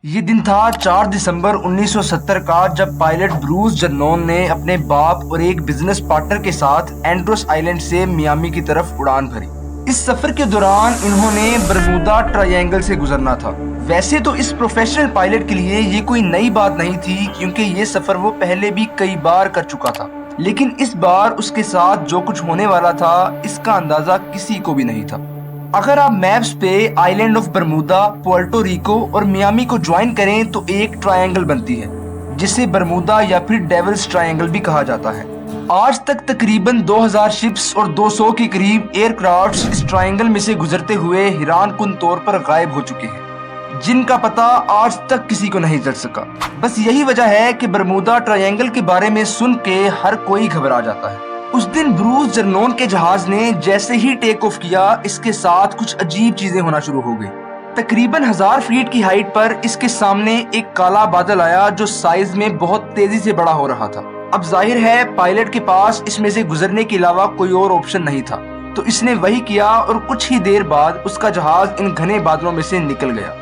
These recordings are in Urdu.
یہ دن تھا 4 دسمبر 1970 کا، جب پائلٹ بروس جرنون نے اپنے باپ اور ایک بزنس پارٹنر کے ساتھ اینڈروس آئلینڈ سے میامی کی طرف اڑان بھری۔ اس سفر کے دوران انہوں نے برمودا ٹرائینگل سے گزرنا تھا۔ ویسے تو اس پروفیشنل پائلٹ کے لیے یہ کوئی نئی بات نہیں تھی، کیونکہ یہ سفر وہ پہلے بھی کئی بار کر چکا تھا، لیکن اس بار اس کے ساتھ جو کچھ ہونے والا تھا اس کا اندازہ کسی کو بھی نہیں تھا۔ اگر آپ میپس پہ آئی land of Bermuda, Puerto Rico اور میامی کو جوائن کریں تو ایک ٹرائینگل بنتی ہے، جسے برمودا یا پھر ڈیولز ٹرائینگل بھی کہا جاتا ہے۔ آج تک تقریباً 2000 شپس اور 200 کے قریب ایئر کرافٹس اس ٹرائینگل میں سے گزرتے ہوئے حیران کن طور پر غائب ہو چکے ہیں، جن کا پتہ آج تک کسی کو نہیں چل سکا۔ بس یہی وجہ ہے کہ برمودا ٹرائینگل کے بارے میں سن کے ہر کوئی گھبرا جاتا ہے۔ اس دن بروس جرنون کے جہاز نے جیسے ہی ٹیک آف کیا، اس کے ساتھ کچھ عجیب چیزیں ہونا شروع ہو گئی۔ تقریباً 1000 فیٹ کی ہائٹ پر اس کے سامنے ایک کالا بادل آیا جو سائز میں بہت تیزی سے بڑا ہو رہا تھا۔ اب ظاہر ہے پائلٹ کے پاس اس میں سے گزرنے کے علاوہ کوئی اور آپشن نہیں تھا، تو اس نے وہی کیا اور کچھ ہی دیر بعد اس کا جہاز ان گھنے بادلوں میں سے نکل گیا۔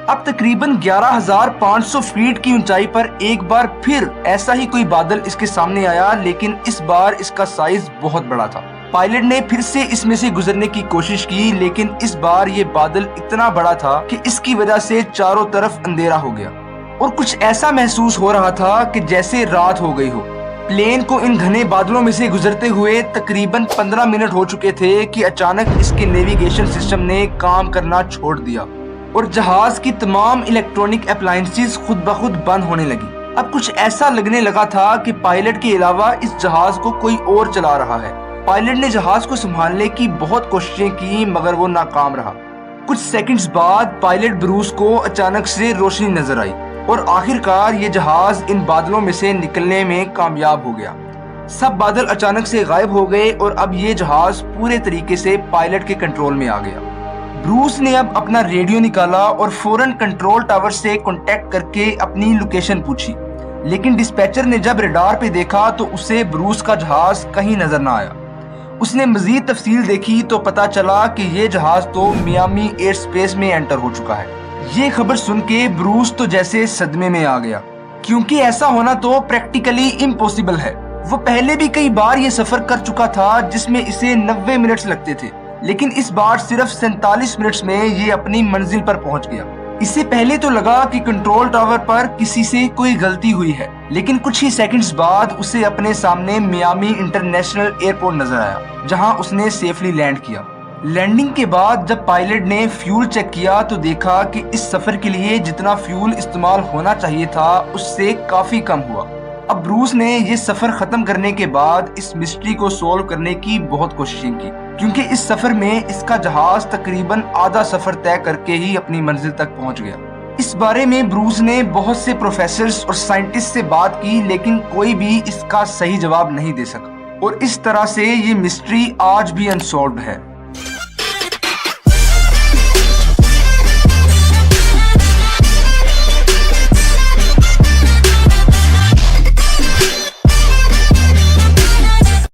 اب تقریباً 11500 فیٹ کی اونچائی پر ایک بار پھر ایسا ہی کوئی بادل اس کے سامنے آیا، لیکن اس بار اس کا سائز بہت بڑا تھا۔ پائلٹ نے پھر سے اس میں سے گزرنے کی کوشش کی، لیکن اس بار یہ بادل اتنا بڑا تھا کہ اس کی وجہ سے چاروں طرف اندھیرا ہو گیا اور کچھ ایسا محسوس ہو رہا تھا کہ جیسے رات ہو گئی ہو۔ پلین کو ان گھنے بادلوں میں سے گزرتے ہوئے تقریباً 15 منٹ ہو چکے تھے کہ اچانک اس کے نیویگیشن سسٹم نے کام کرنا چھوڑ دیا اور جہاز کی تمام الیکٹرونک اپلائنسز خود بخود بند ہونے لگی۔ اب کچھ ایسا لگنے لگا تھا کہ پائلٹ کے علاوہ اس جہاز کو کوئی اور چلا رہا ہے۔ پائلٹ نے جہاز کو سنبھالنے کی بہت کوششیں کی، مگر وہ ناکام رہا۔ کچھ سیکنڈز بعد پائلٹ بروس کو اچانک سے روشنی نظر آئی اور آخر کار یہ جہاز ان بادلوں میں سے نکلنے میں کامیاب ہو گیا۔ سب بادل اچانک سے غائب ہو گئے اور اب یہ جہاز پورے طریقے سے پائلٹ کے کنٹرول میں آ گیا۔ بروس نے اب اپنا ریڈیو نکالا اور فوراً کنٹرول ٹاور سے کانٹیکٹ کر کے اپنی لوکیشن پوچھی، لیکن ڈسپیچر نے جب ریڈار پہ دیکھا تو اسے بروس کا جہاز کہیں نظر نہ آیا۔ اس نے مزید تفصیل دیکھی تو پتا چلا کہ یہ جہاز تو میامی ایئر سپیس میں انٹر ہو چکا ہے۔ یہ خبر سن کے بروس تو جیسے صدمے میں آ گیا، کیونکہ ایسا ہونا تو پریکٹیکلی امپوسیبل ہے۔ وہ پہلے بھی کئی بار یہ سفر کر چکا تھا جس میں اسے 90 منٹس لگتے تھے، لیکن اس بار صرف 47 منٹس میں یہ اپنی منزل پر پہنچ گیا۔ اس سے پہلے تو لگا کہ کنٹرول ٹاور پر کسی سے کوئی غلطی ہوئی ہے، لیکن کچھ ہی سیکنڈز بعد اسے اپنے سامنے میامی انٹرنیشنل ایئرپورٹ نظر آیا، جہاں اس نے سیفلی لینڈ کیا۔ لینڈنگ کے بعد جب پائلٹ نے فیول چیک کیا تو دیکھا کہ اس سفر کے لیے جتنا فیول استعمال ہونا چاہیے تھا اس سے کافی کم ہوا۔ اب بروس نے یہ سفر ختم کرنے کے بعد اس مسٹری کو سولو کرنے کی بہت کوششیں کی، کیونکہ اس سفر میں اس کا جہاز تقریباً آدھا سفر طے کر کے ہی اپنی منزل تک پہنچ گیا۔ اس بارے میں بروس نے بہت سے پروفیسرز اور سائنٹسٹ سے بات کی، لیکن کوئی بھی اس کا صحیح جواب نہیں دے سکا، اور اس طرح سے یہ مسٹری آج بھی انسولوڈ ہے۔